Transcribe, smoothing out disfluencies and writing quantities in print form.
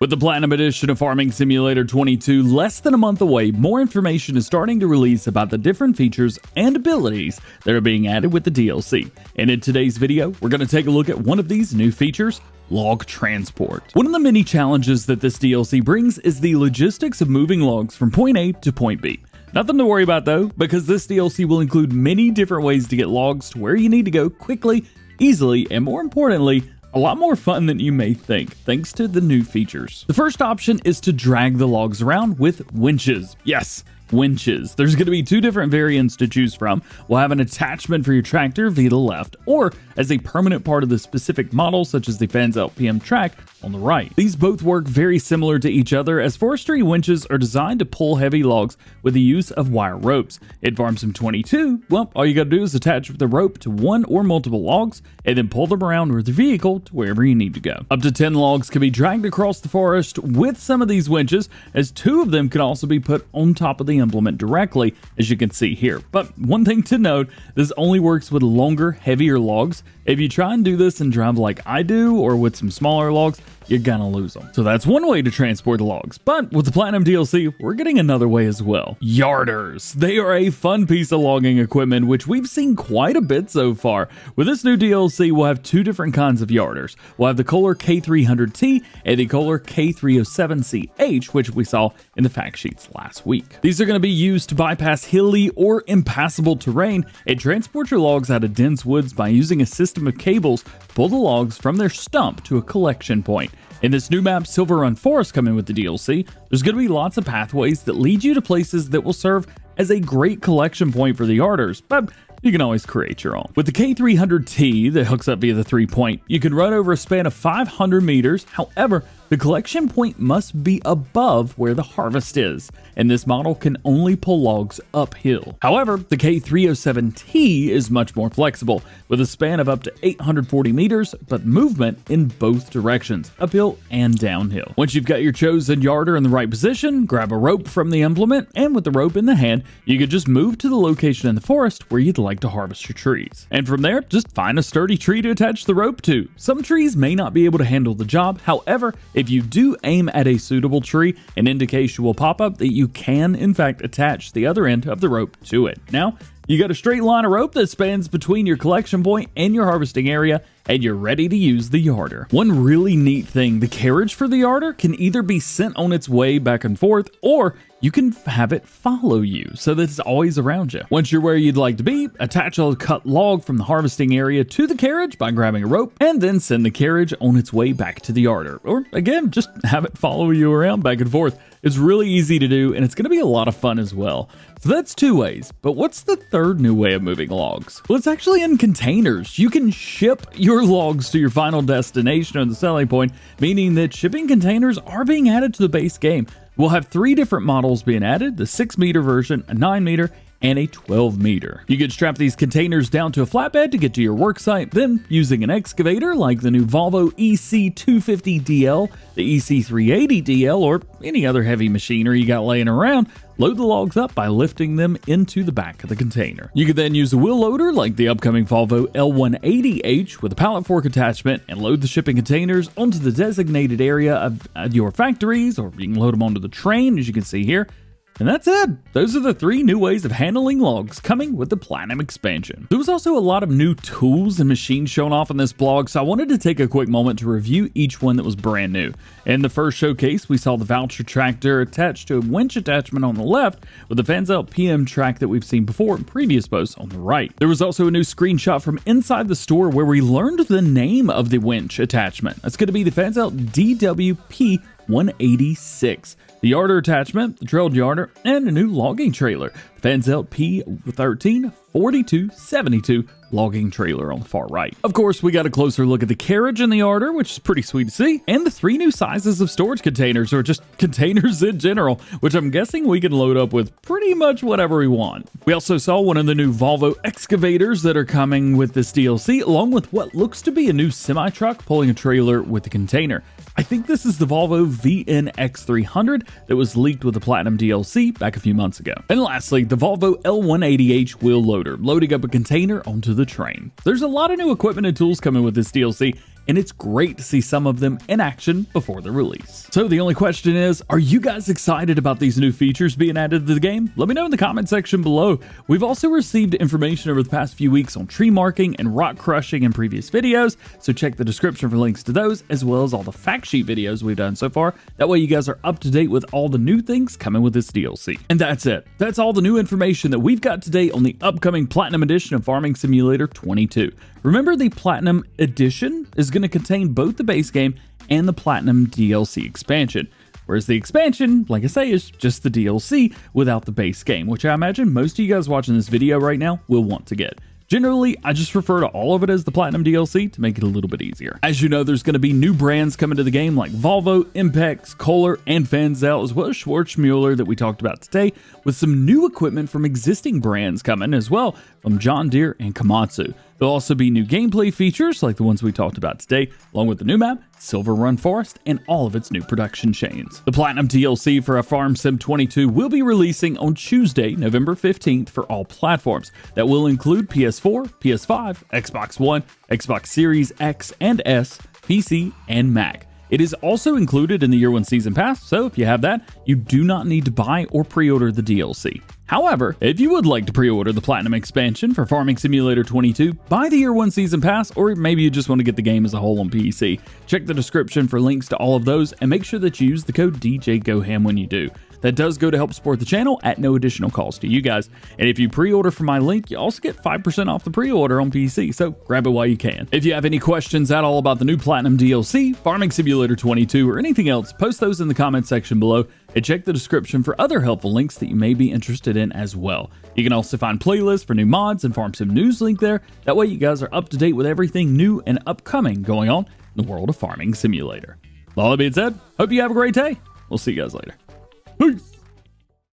With the Platinum Edition of Farming Simulator 22 less than a month away, more information is starting to release about the different features and abilities that are being added with the DLC. And in today's video, we're going to take a look at one of these new features, log transport. One of the many challenges that this DLC brings is the logistics of moving logs from point A to point B. Nothing to worry about though, because this DLC will include many different ways to get logs to where you need to go quickly, easily, and more importantly, a lot more fun than you may think, thanks to the new features. The first option is to drag the logs around with winches. Yes, winches. There's going to be two different variants to choose from. We'll have an attachment for your tractor via the left, or as a permanent part of the specific model, such as the Fans-Out PM track on the right. These both work very similar to each other, as forestry winches are designed to pull heavy logs with the use of wire ropes. In Farm Sim 22, well, all you gotta do is attach the rope to one or multiple logs, and then pull them around with the vehicle to wherever you need to go. Up to 10 logs can be dragged across the forest with some of these winches, as 2 of them can also be put on top of the implement directly, as you can see here. But one thing to note, this only works with longer, heavier logs. If you try and do this and drive like I do, or with some smaller logs, you're gonna lose them. So that's one way to transport the logs. But with the Platinum DLC, we're getting another way as well. Yarders. They are a fun piece of logging equipment, which we've seen quite a bit so far. With this new DLC, we'll have 2 different kinds of yarders. We'll have the Kohler K300T and the Kohler K307CH, which we saw in the fact sheets last week. These are going to be used to bypass hilly or impassable terrain and transport your logs out of dense woods by using a system of cables to pull the logs from their stump to a collection point. In this new map, Silver Run Forest, coming with the DLC, there's going to be lots of pathways that lead you to places that will serve as a great collection point for the yarders, but you can always create your own. With the K300T that hooks up via the 3-point, you can run over a span of 500 meters. However, the collection point must be above where the harvest is, and this model can only pull logs uphill. However, the K307T is much more flexible, with a span of up to 840 meters, but movement in both directions, uphill and downhill. Once you've got your chosen yarder in the right position, grab a rope from the implement, and with the rope in the hand, you can just move to the location in the forest where you'd like to harvest your trees. And from there, just find a sturdy tree to attach the rope to. Some trees may not be able to handle the job. However, if you do aim at a suitable tree, an indication will pop up that you can in fact attach the other end of the rope to it. Now, you got a straight line of rope that spans between your collection point and your harvesting area, and you're ready to use the yarder. One really neat thing, the carriage for the yarder can either be sent on its way back and forth, or you can have it follow you so that it's always around you. Once you're where you'd like to be, attach a cut log from the harvesting area to the carriage by grabbing a rope, and then send the carriage on its way back to the yarder. Or again, just have it follow you around back and forth. It's really easy to do, and it's going to be a lot of fun as well. So that's 2 ways, but what's the third new way of moving logs? Well, it's actually in containers. You can ship your logs to your final destination or the selling point, meaning that shipping containers are being added to the base game. We'll have 3 different models being added, the 6-meter version, a 9-meter, and a 12-meter. You can strap these containers down to a flatbed to get to your work site, then using an excavator like the new Volvo EC250DL, the EC380DL, or any other heavy machinery you got laying around, load the logs up by lifting them into the back of the container. You could then use a wheel loader like the upcoming Volvo L180H with a pallet fork attachment and load the shipping containers onto the designated area of your factories, or you can load them onto the train, as you can see here. And that's it. Those are the 3 new ways of handling logs coming with the Platinum expansion. There was also a lot of new tools and machines shown off in this blog, so I wanted to take a quick moment to review each one that was brand new. In the first showcase, we saw the Voucher tractor attached to a winch attachment on the left, with the Fans-Out PM track that we've seen before in previous posts on the right. There was also a new screenshot from inside the store where we learned the name of the winch attachment. That's going to be the Fans-Out DWP 186. The yarder attachment, the trailed yarder, and a new logging trailer. The Fans-Out P13 4272 logging trailer on the far right. Of course, we got a closer look at the carriage in the yarder, which is pretty sweet to see, and the 3 new sizes of storage containers, or just containers in general, which I'm guessing we can load up with pretty much whatever we want. We also saw one of the new Volvo excavators that are coming with this DLC, along with what looks to be a new semi-truck pulling a trailer with the container. I think this is the Volvo VNX300 that was leaked with the Platinum DLC back a few months ago. And lastly, the Volvo L180H wheel loader, loading up a container onto the train. There's a lot of new equipment and tools coming with this DLC, and it's great to see some of them in action before the release. So the only question is, are you guys excited about these new features being added to the game? Let me know in the comment section below. We've also received information over the past few weeks on tree marking and rock crushing in previous videos, so check the description for links to those, as well as all the fact sheet videos we've done so far. That way you guys are up to date with all the new things coming with this DLC. And that's it. That's all the new information that we've got today on the upcoming Platinum Edition of Farming Simulator 22. Remember, the Platinum Edition is going to contain both the base game and the Platinum DLC expansion. Whereas the expansion, like I say, is just the DLC without the base game, which I imagine most of you guys watching this video right now will want to get. Generally, I just refer to all of it as the Platinum DLC to make it a little bit easier. As you know, there's going to be new brands coming to the game like Volvo, Impex, Kohler, and Fanzel, as well as Schwarzmuller that we talked about today, with some new equipment from existing brands coming as well from John Deere and Komatsu. There'll also be new gameplay features like the ones we talked about today, along with the new map, Silver Run Forest, and all of its new production chains. The Platinum DLC for a Farm Sim 22 will be releasing on Tuesday, November 15th for all platforms. That will include PS4, PS5, Xbox One, Xbox Series X and S, PC, and Mac. It is also included in the Year 1 Season Pass, so if you have that, you do not need to buy or pre-order the DLC. However, if you would like to pre-order the Platinum expansion for Farming Simulator 22, buy the Year 1 Season Pass, or maybe you just want to get the game as a whole on PC. Check the description for links to all of those, and make sure that you use the code DjGoHam when you do. That does go to help support the channel at no additional cost to you guys. And if you pre-order from my link, you also get 5% off the pre-order on PC, so grab it while you can. If you have any questions at all about the new Platinum DLC, Farming Simulator 22, or anything else, post those in the comment section below, and check the description for other helpful links that you may be interested in as well. You can also find playlists for new mods and Farm Sim news link there. That way you guys are up to date with everything new and upcoming going on in the world of Farming Simulator. With all that being said, hope you have a great day. We'll see you guys later.